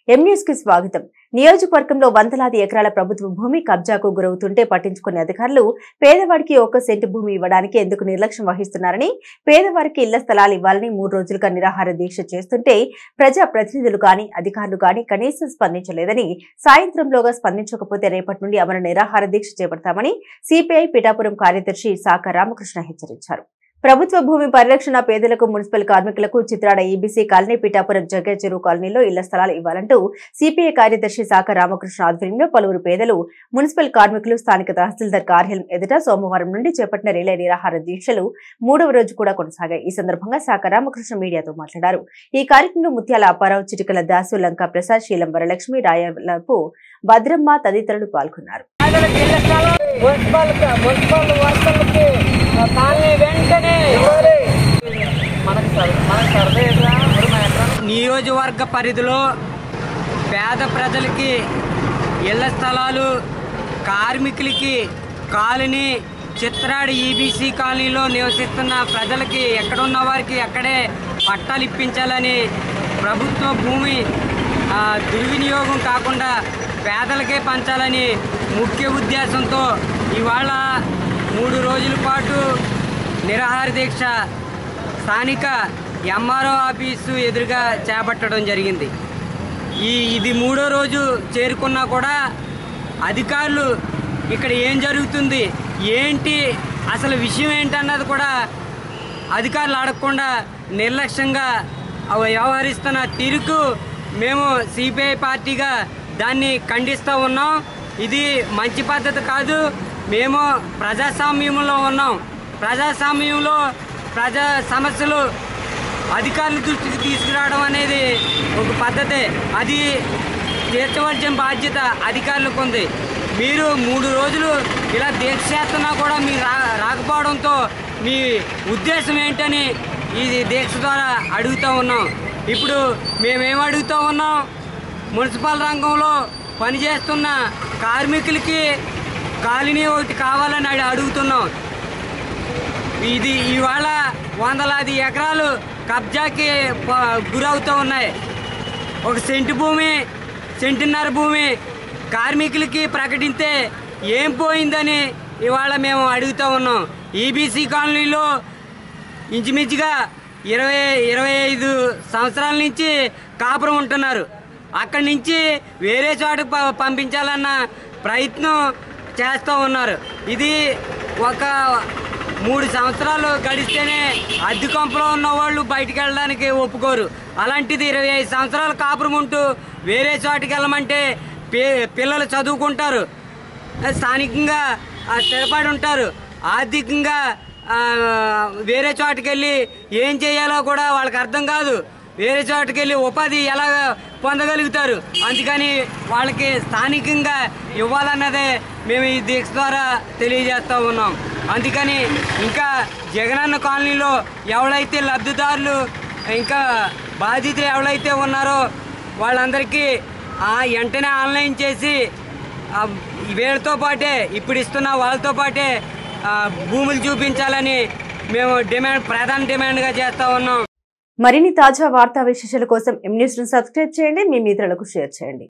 M news కి స్వాగతం. నియోజకవర్గంలో వందలాది ఎకరాల ప్రభుత్వ భూమి కబ్జాకు గురవుతుంటే పట్టించుకునే అధికారులు పేదవాడికి 1 సెంటు భూమి ఇవ్వడానికి ఎందుకు నిర్లక్ష్యం వహిస్తున్నారని, పేదవారికి ఇళ్ల స్థలాలు ఇవ్వాలని 3 రోజులుగా నిరాహార దీక్ష చేస్తుంటే ప్రజా ప్రతినిధులు గాని అధికారులు గాని కనీసం స్పందించలేదని, సాయంత్రంలోగా స్పందించకపోతే రేపటి నుండి అమర నిరాహార దీక్ష చేపడతామని సిపిఐ పిఠాపురం కార్యదర్శి సాక రామకృష్ణ హెచ్చరించారు. ప్రభుత్వ భూమి పరిరక్షణ, పేదలకు, మున్సిపల్ కార్మికులకు చిత్రాడ ఈబీసీ కాలనీ, పిఠాపురం జగ్గ చెరువు కాలనీలో ఇళ్ల స్థలాలు ఇవ్వాలంటూ సిపిఐ కార్యదర్శి సాక రామకృష్ణ ఆధ్వర్యంలో పలువురు పేదలు, మున్సిపల్ కార్మికులు స్థానిక తహసీల్దార్ కార్యాలయం ఎదుట సోమవారం నుండి చేపట్టిన రిలే నిరాహార దీక్షలు 3వ రోజు కూడా కొనసాగాయి. ఈ సందర్భంగా సాక రామకృష్ణ మీడియాతో మాట్లాడారు. ఈ కార్యక్రమంలో ముత్యాల అప్పారావు, చిటికల దాసు, లంక ప్రసాద్, శీలం వరలక్ష్మి, రాయలపు భద్రమ్మ తదితరులు పాల్గొన్నారు. నియోజకవర్గ పరిధిలో పేద ప్రజలకి ఇళ్ల స్థలాలు, కార్మికులకి కాలనీ, చిత్రాడ ఈబీసీ కాలనీలో నివసిస్తున్న ప్రజలకి ఎక్కడున్న వారికి అక్కడే పట్టాలు ఇప్పించాలని, ప్రభుత్వ భూమి దుర్వినియోగం కాకుండా పేదలకే పంచాలని ముఖ్య ఉద్దేశంతో ఇవాళ 3 రోజుల పాటు నిరాహార దీక్ష స్థానిక ఎంఆర్ఓ ఆఫీసు ఎదురుగా చేపట్టడం జరిగింది. ఇది 3వ రోజు చేరుకున్నా కూడా అధికారులు ఇక్కడ ఏం జరుగుతుంది, ఏంటి అసలు విషయం ఏంటన్నది కూడా అధికారులు అడగకుండా నిర్లక్ష్యంగా వ్యవహరిస్తున్న తీరుకు మేము సిపిఐ పార్టీగా దాన్ని ఖండిస్తూ ఉన్నాం. ఇది మంచి పద్ధతి కాదు. మేము ప్రజాస్వామ్యంలో ఉన్నాం. ప్రజాస్వామ్యంలో ప్రజా సమస్యలు అధికారుల దృష్టికి తీసుకురావడం అనేది ఒక పద్ధతే. అది తీర్చవలసిన బాధ్యత అధికారులకు ఉంది. మీరు 3 రోజులు ఇలా దీక్ష చేస్తున్నా కూడా మీరు రాకపోవడంతో మీ ఉద్దేశం ఏంటని ఈ దీక్ష ద్వారా అడుగుతూ ఉన్నాం. ఇప్పుడు మేమేం అడుగుతూ ఉన్నాం, మున్సిపల్ రంగంలో పనిచేస్తున్న కార్మికులకి కాలనీ ఒకటి కావాలని అడుగుతున్నాం. ఇది ఇవాళ వందలాది ఎకరాలు కబ్జాకి గురవుతూ ఉన్నాయి. 1 సెంటు భూమి, సెంటున్నర భూమి కార్మికులకి ప్రకటిస్తే ఏం పోయిందని ఇవాళ మేము అడుగుతూ ఉన్నాం. ఈబీసీ కాలనీలో ఇంచుమించుగా 20-25 సంవత్సరాల నుంచి కాపురం ఉంటున్నారు. అక్కడి నుంచి వేరే చోటుకు పంపించాలన్న ప్రయత్నం చేస్తూ ఉన్నారు. ఇది ఒక 3 సంవత్సరాలు గడిస్తేనే అద్దె కొంపలో ఉన్న వాళ్ళు బయటికి వెళ్ళడానికి ఒప్పుకోరు. అలాంటిది 25 సంవత్సరాలు కాపురం ఉంటూ వేరే చోటుకి వెళ్ళమంటే పిల్లలు చదువుకుంటారు, స్థానికంగా స్థిరపడి ఉంటారు, ఆర్థికంగా వేరే చోటుకి వెళ్ళి ఏం చేయాలో కూడా వాళ్ళకి అర్థం కాదు. వేరే చోటుకి వెళ్ళి ఉపాధి ఎలా పొందగలుగుతారు. అందుకని వాళ్ళకి స్థానికంగా ఇవ్వాలన్నదే మేము ఈ దీక్ష ద్వారా తెలియజేస్తూ ఉన్నాం. అందుకని ఇంకా జగనన్న కాలనీలో ఎవరైతే లబ్ధిదారులు, ఇంకా బాధితులు ఎవరైతే ఉన్నారో వాళ్ళందరికీ వెంటనే ఆన్లైన్ చేసి వీళ్ళతో పాటే ఇప్పుడు ఇస్తున్న వాళ్ళతో పాటే భూములు చూపించాలని మేము ప్రధాన డిమాండ్గా చేస్తూ ఉన్నాం. మరిన్ని తాజా వార్తా విశేషాల కోసం ఎం న్యూస్ ను సబ్స్క్రైబ్ చేయండి, మీ మిత్రులకు షేర్ చేయండి.